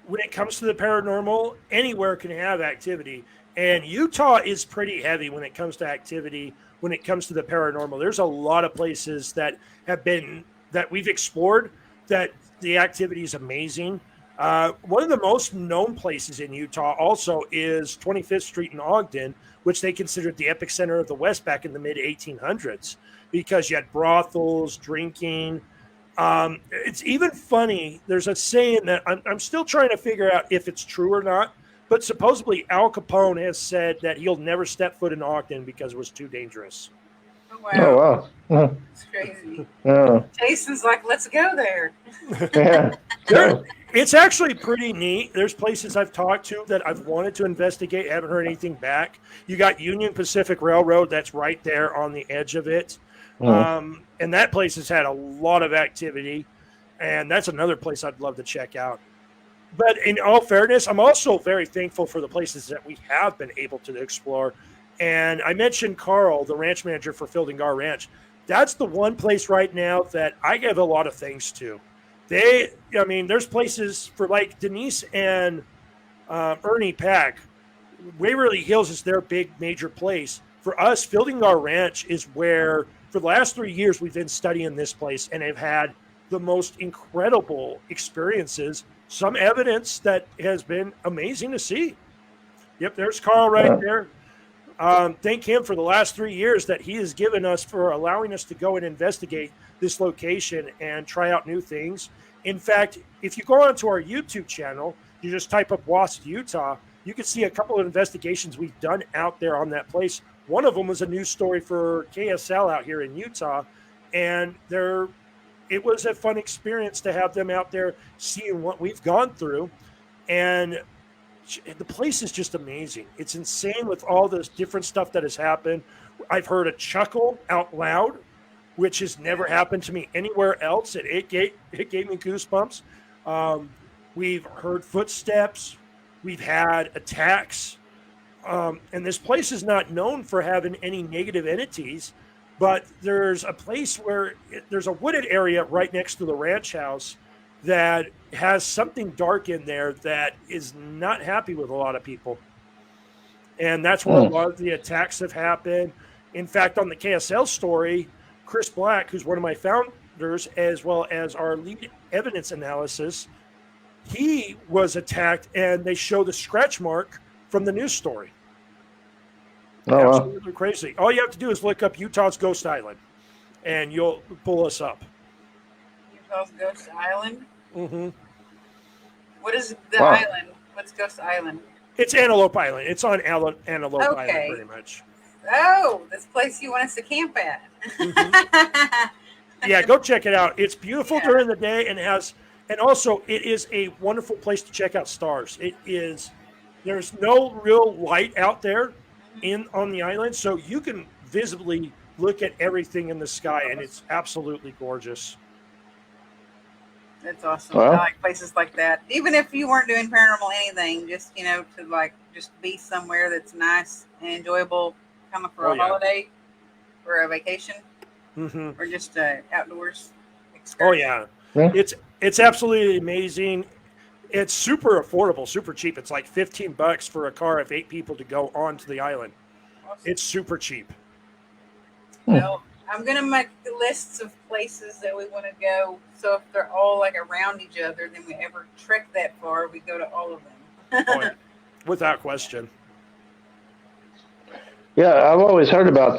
when it comes to the paranormal, anywhere can have activity. And Utah is pretty heavy when it comes to activity, when it comes to the paranormal. There's a lot of places that we've explored that the activity is amazing. One of the most known places in Utah also is 25th Street in Ogden, which they considered the epicenter of the West back in the mid 1800s because you had brothels, drinking, it's even funny. There's a saying that I'm still trying to figure out if it's true or not. But supposedly Al Capone has said that he'll never step foot in Ogden because it was too dangerous. Oh Oh wow, wow. it's crazy. Yeah. Jason's like, let's go there. Yeah. There, it's actually pretty neat. There's places I've talked to that I've wanted to investigate, haven't heard anything back. You got Union Pacific Railroad that's right there on the edge of it. Mm. And that place has had a lot of activity. And that's another place I'd love to check out. But in all fairness, I'm also very thankful for the places that we have been able to explore. And I mentioned Carl, the ranch manager for Fielding Ranch. That's the one place right now that I give a lot of thanks to. There's places for like Denise and Ernie Pack. Waverly Hills is their big major place. For us, Fielding Ranch is where, for the last 3 years, we've been studying this place and have had the most incredible experiences. Some evidence that has been amazing to see. Yep, there's Carl right there. Thank him for the last 3 years that he has given us for allowing us to go and investigate this location and try out new things. In fact, if you go onto our YouTube channel, you just type up Wasp, Utah, you can see a couple of investigations we've done out there on that place. One of them was a news story for KSL out here in Utah, and it was a fun experience to have them out there seeing what we've gone through. And the place is just amazing. It's insane with all this different stuff that has happened. I've heard a chuckle out loud, which has never happened to me anywhere else. It gave me goosebumps. We've heard footsteps. We've had attacks. And this place is not known for having any negative entities, but there's a place where there's a wooded area right next to the ranch house that has something dark in there that is not happy with a lot of people. And that's where a lot of the attacks have happened. In fact, on the KSL story, Chris Black, who's one of my founders, as well as our lead evidence analysis, he was attacked, and they show the scratch mark from the news story. Oh, absolutely crazy. All you have to do is look up Utah's Ghost Island, and you'll pull us up. Utah's Ghost Island? Mm-hmm. What is the island? What's Ghost Island? It's Antelope Island. It's on Antelope Island, pretty much. Oh, this place you want us to camp at. Mm-hmm. Yeah, go check it out. It's beautiful during the day, and also it is a wonderful place to check out stars. There's no real light out there on the island, so you can visibly look at everything in the sky, and it's absolutely gorgeous. That's awesome. Well, I like places like that. Even if you weren't doing paranormal anything, just to just be somewhere that's nice and enjoyable, kind of for a holiday, or a vacation, or just outdoors excursion. Oh yeah, it's absolutely amazing. It's super affordable, super cheap. It's like $15 for a car of 8 people to go onto the island. Awesome. It's super cheap. Well, I'm going to make lists of places that we want to go. So if they're all like around each other, then we ever trek that far, we go to all of them. Oh, yeah. Without question. Yeah, I've always heard about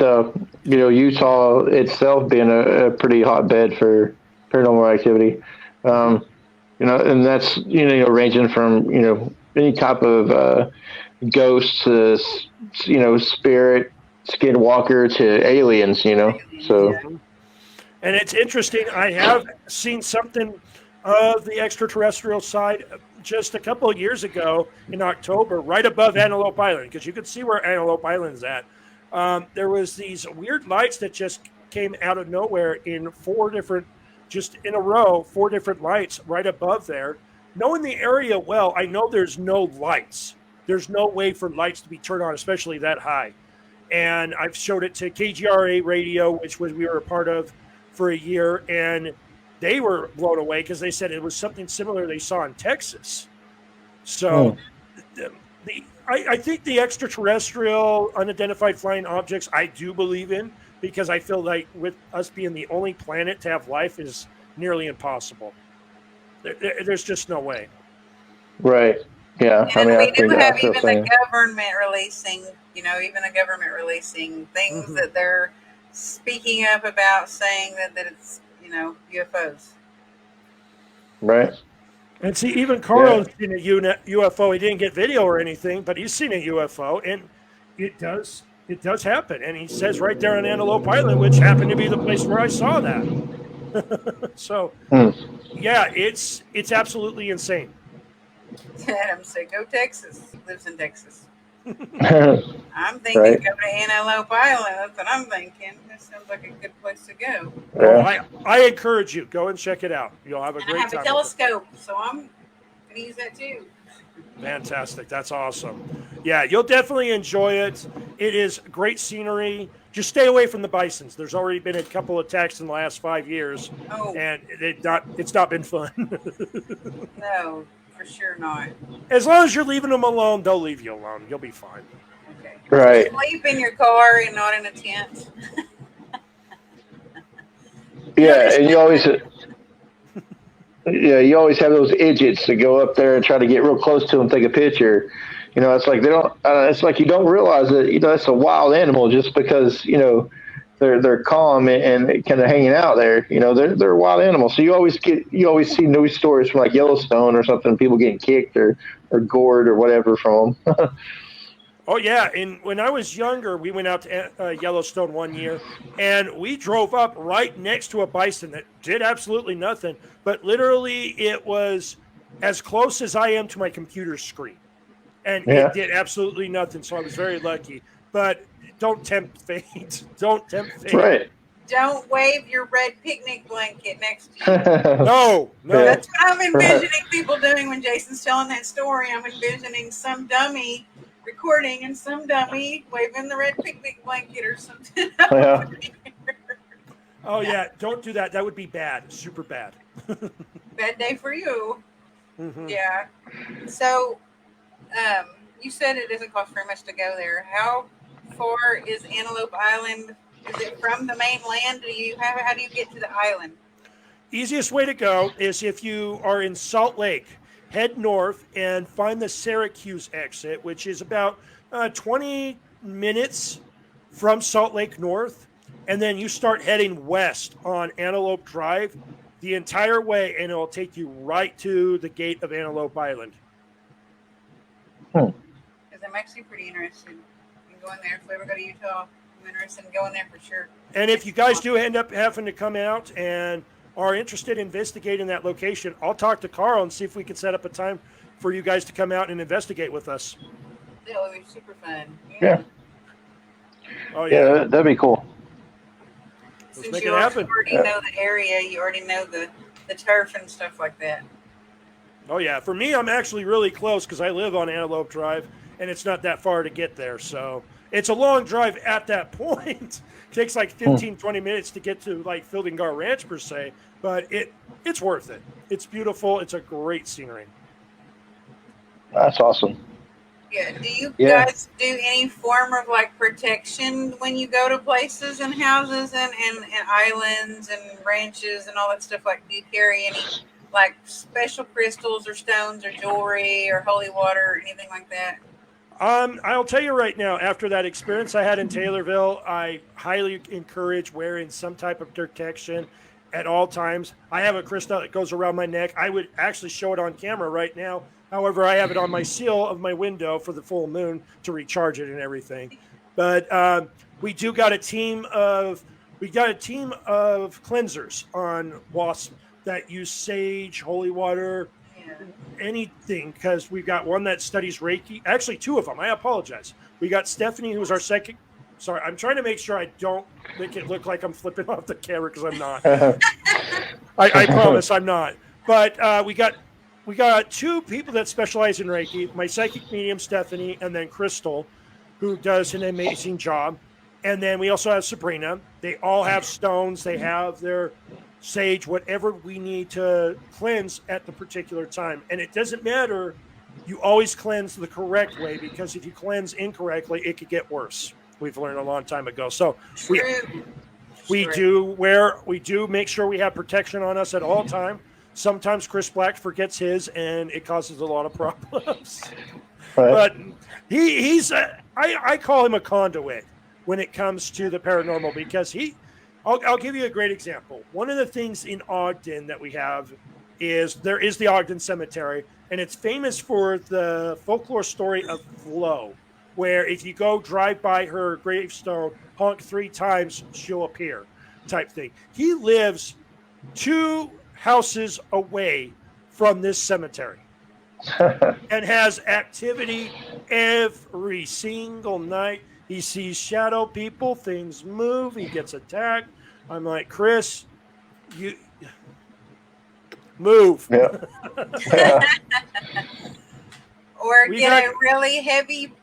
Utah itself being a pretty hotbed for paranormal activity. Um, and that's ranging from any type of ghosts to spirit, skinwalker to aliens. So Yeah. And it's interesting. I have seen something of the extraterrestrial side just a couple of years ago in October, right above Antelope Island, because you could see where Antelope Island's at. There was these weird lights that just came out of nowhere in just in a row, 4 different lights right above there. Knowing the area well, I know there's no lights. There's no way for lights to be turned on, especially that high. And I've showed it to KGRA radio, which we were a part of for a year, and they were blown away because they said it was something similar they saw in Texas. So, I think the extraterrestrial, unidentified flying objects, I do believe in, because I feel like with us being the only planet to have life is nearly impossible. There's just no way. right, yeah. I And mean, we do I have feel even same. the government releasing, things that they're speaking up about, saying that it's, UFOs. Right. And see, even Carl's seen a UFO. He didn't get video or anything, but he's seen a UFO, and it does happen. And he says right there on Antelope Island, which happened to be the place where I saw that. So, yeah, it's absolutely insane. Adam said, "Go Texas." He lives in Texas. Right. I'm thinking go to Antelope Island. That's what I'm thinking. That sounds like a good place to go. Well, I encourage you, go and check it out. You'll have a great time. I have a telescope, so I'm gonna use that too. Fantastic. That's awesome. Yeah, you'll definitely enjoy it. It is great scenery. Just stay away from the bisons. There's already been a couple attacks in the last 5 years, and it's not been fun. No, for sure not. As long as you're leaving them alone, they'll leave you alone. You'll be fine. Okay. Right. Sleep in your car and not in a tent. Yeah, and you always have those idiots that go up there and try to get real close to them, take a picture. It's like they don't. It's like you don't realize that it's a wild animal just because they're calm and kind of hanging out there. They're a wild animal. So you always see news stories from like Yellowstone or something, people getting kicked or gored or whatever from them. Oh, yeah. And when I was younger, we went out to Yellowstone one year, and we drove up right next to a bison that did absolutely nothing. But literally, it was as close as I am to my computer screen. And it did absolutely nothing. So I was very lucky. But don't tempt fate. Don't tempt fate. Right. Don't wave your red picnic blanket next to you. No. That's what I'm envisioning people doing when Jason's telling that story. I'm envisioning some dummy recording and some dummy waving the red picnic blanket or something. Yeah. Oh, yeah. Don't do that. That would be bad. Super bad. Bad day for you. Mm-hmm. Yeah. So, you said it doesn't cost very much to go there. How far is Antelope Island? Is it from the mainland? How do you get to the island? Easiest way to go is if you are in Salt Lake, head north and find the Syracuse exit, which is about 20 minutes from Salt Lake North. And then you start heading west on Antelope Drive the entire way, and it'll take you right to the gate of Antelope Island. Because I'm actually pretty interested in going there. If we ever go to Utah, I'm interested in going there for sure. And if you guys do end up having to come out and are interested in investigating that location, I'll talk to Carl and see if we can set up a time for you guys to come out and investigate with us. That would be super fun. Yeah. Oh, yeah. That'd be cool. Let's Since make you it happen. already know the area, you already know the turf and stuff like that. Oh, yeah. For me, I'm actually really close because I live on Antelope Drive, and it's not that far to get there. So it's a long drive at that point. It takes like 15, 20 minutes to get to like Fielding Gar Ranch per se, but it's worth it. It's beautiful. It's a great scenery. That's awesome. Yeah. Do you guys do any form of like protection when you go to places and houses and islands and ranches and all that stuff? Like, do you carry any like special crystals or stones or jewelry or holy water or anything like that? I'll tell you right now, after that experience I had in Taylorville, I highly encourage wearing some type of protection at all times. I have a crystal that goes around my neck. I would actually show it on camera right now. However, I have it on my seal of my window for the full moon to recharge it and everything. But we do got a team of cleansers on WASP that use sage, holy water, Yeah. anything, because we've got one that studies Reiki. Actually, two of them. I apologize. We got Stephanie, who's our psychic. Sorry, I'm trying to make sure I don't make it look like I'm flipping off the camera because I'm not. I promise I'm not. But we got two people that specialize in Reiki. My psychic medium, Stephanie, and then Crystal, who does an amazing job. And then we also have Sabrina. They all have stones. They have their sage, whatever we need to cleanse at the particular time. And it doesn't matter. You always cleanse the correct way, because if you cleanse incorrectly, it could get worse. We've learned a long time ago. So we do make sure we have protection on us at all time. Sometimes Chris Black forgets his, and it causes a lot of problems. Right. But I call him a conduit when it comes to the paranormal, because I'll give you a great example. One of the things in Ogden that we have is there is the Ogden Cemetery, and it's famous for the folklore story of Flo, where if you go drive by her gravestone, honk 3 times, she'll appear, type thing. He lives 2 houses away from this cemetery and has activity every single night. He sees shadow people, things move, he gets attacked. I'm like, Chris, you move. Yeah. Yeah. Or We get got- a really heavy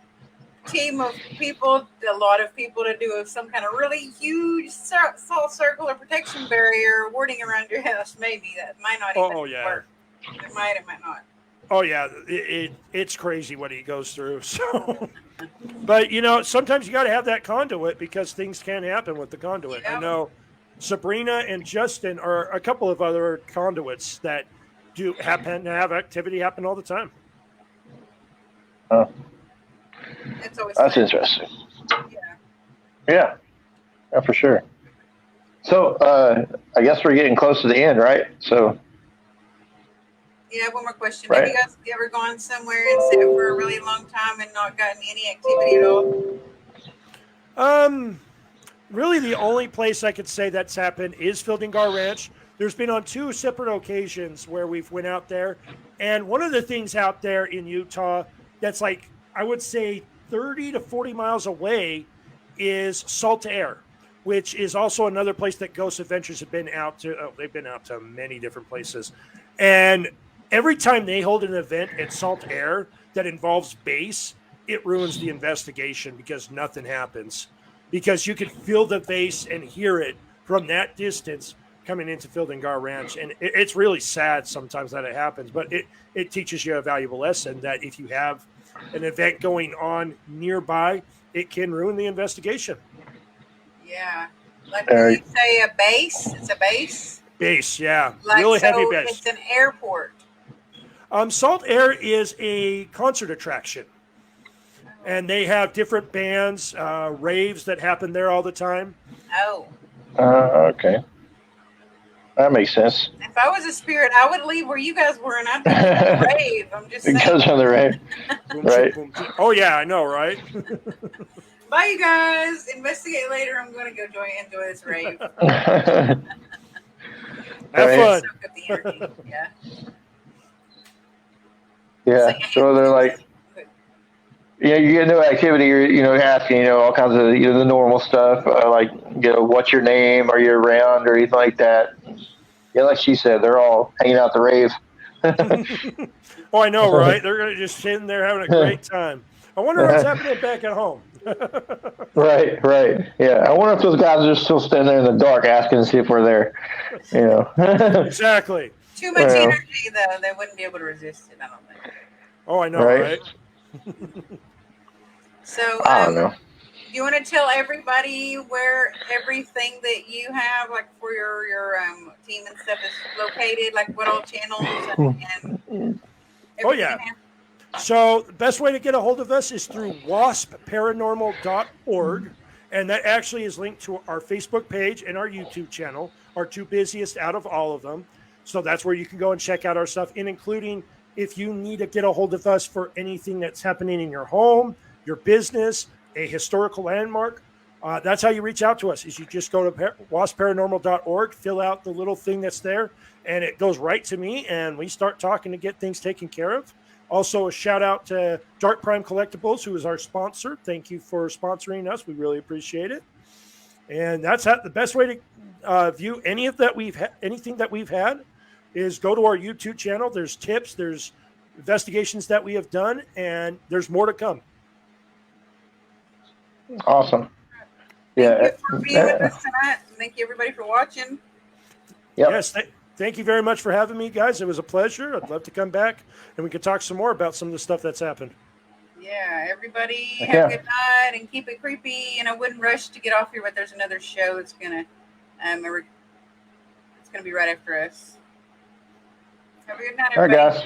team of people, a lot of people to do some kind of really huge salt circle or protection barrier warding around your house. Maybe that might not even work. It might not. Oh yeah, it's crazy what he goes through. So, but sometimes you got to have that conduit, because things can happen with the conduit. Yeah. I know Sabrina and Justin are a couple of other conduits that do happen to have activity happen all the time. It's always That's fun. interesting. Yeah. Yeah, for sure. So I guess we're getting close to the end, right? So Yeah, one more question. Right. Have you guys ever gone somewhere and sat for a really long time and not gotten any activity at all? Really, the only place I could say that's happened is Fielding-Gar Ranch. There's been on 2 separate occasions where we've went out there, and one of the things out there in Utah that's like, I would say 30 to 40 miles away, is Salt Air, which is also another place that Ghost Adventures have been out to. Oh, they've been out to many different places. And every time they hold an event at Salt Air that involves base, it ruins the investigation, because nothing happens. Because you can feel the bass and hear it from that distance coming into Fielding-Gar Ranch. And it's really sad sometimes that it happens, but it teaches you a valuable lesson that if you have an event going on nearby, it can ruin the investigation. Yeah. Like when you say a base, it's a base? Base, yeah. Like, really so heavy base. It's an airport. Salt Air is a concert attraction. And they have different bands, raves that happen there all the time. Oh. okay. That makes sense. If I was a spirit, I would leave where you guys were and I'd go to the rave. I'm just saying. Because on the rave. Right. Oh, yeah, I know, right? Bye, you guys. Investigate later. I'm going to go enjoy this rave. Have Right. fun. Soak up the energy. Yeah. Yeah. So they're like, you get no activity. You're, asking, all kinds of, the normal stuff, like, what's your name? Are you around, or anything like that? Yeah, like she said, they're all hanging out the rave. Oh, I know, right? They're gonna just sitting there having a great time. I wonder what's happening back at home. Right. Yeah. I wonder if those guys are still standing there in the dark asking to see if we're there. Exactly. Too much energy, though. They wouldn't be able to resist it, I don't think. Oh, I know, right? So, I don't know. you want to tell everybody where everything that you have, like for your team and stuff, is located? Like what all channels and Oh, yeah. So the best way to get a hold of us is through waspparanormal.org. And that actually is linked to our Facebook page and our YouTube channel, our two busiest out of all of them. So that's where you can go and check out our stuff, and including if you need to get a hold of us for anything that's happening in your home, your business, a historical landmark. That's how you reach out to us. Is you just go to waspparanormal.org, fill out the little thing that's there, and it goes right to me, and we start talking to get things taken care of. Also, a shout out to Dark Prime Collectibles, who is our sponsor. Thank you for sponsoring us. We really appreciate it. And that's the best way to view anything that we've had is go to our YouTube channel. There's tips, there's investigations that we have done, and there's more to come. Awesome. Thank you for being with us tonight. Thank you, everybody, for watching. Yep. Yes, thank you very much for having me, guys. It was a pleasure. I'd love to come back, and we could talk some more about some of the stuff that's happened. Yeah, everybody have a good night and keep it creepy. And I wouldn't rush to get off here, but there's another show. It's gonna be right after us. Have a good night, everybody. All right, guys.